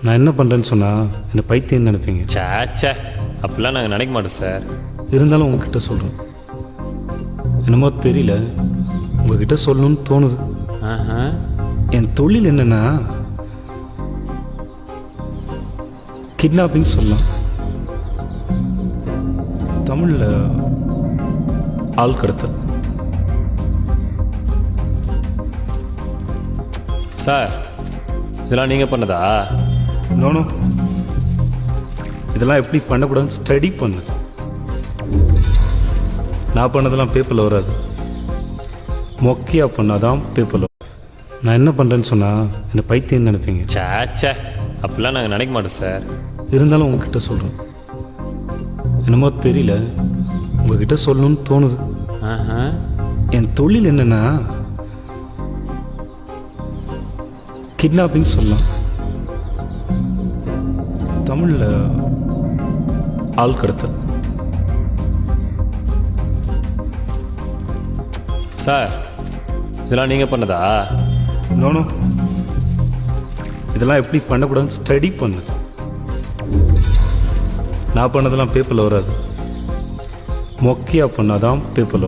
நான் என்ன பண்ணுறேன்னு சொன்னால் என்னை பைத்தியம்னு நினைப்பீங்க. சேச்சே, அப்படிலாம் நாங்கள் நினைக்க மாட்டோம் சார். இருந்தாலும் உங்ககிட்ட சொல்கிறேன். என்னமோ தெரியல, உங்ககிட்ட சொல்லணும்னு தோணுது. ஆஹா. என் தொழில் என்னன்னா கிட்னாப்பிங் சொல்லலாம். தமிழில் ஆள் கடத்தல். சார், இதெல்லாம் நீங்கள் பண்ணதா? நோனோ, இதெல்லாம் எப்படி பண்ணக்கூடாதுன்னு ஸ்டடி பண்ணு. நான் பண்ணதெல்லாம் பேப்பரில் வராது, மொக்கையாக பண்ணாதான் பேப்பரில். நான் என்ன பண்ணுறேன்னு சொன்னால் என்னை பைத்தியம்னு நினைப்பீங்க. சேச்சே, அப்படிலாம் நாங்கள் நினைக்க மாட்டோம் சார். இருந்தாலும் உங்ககிட்ட சொல்கிறேன். என்னமோ தெரியல, உங்ககிட்ட சொல்லணும்னு தோணுது. ஆஹா. என் தொழில் என்னன்னா கிட்னாப்பிங் சொல்லலாம். தமிழில் ஆள் கடத்தல். சார், இதெல்லாம் நீங்கள் பண்ணதா? நோனோ, இதெல்லாம் எப்படி பண்ணக்கூடாதுன்னு ஸ்டடி பண்ணு. நான் பண்ணதெல்லாம் பேப்பரில் வராது, மொக்கையாக பண்ணாதான் பேப்பரில்.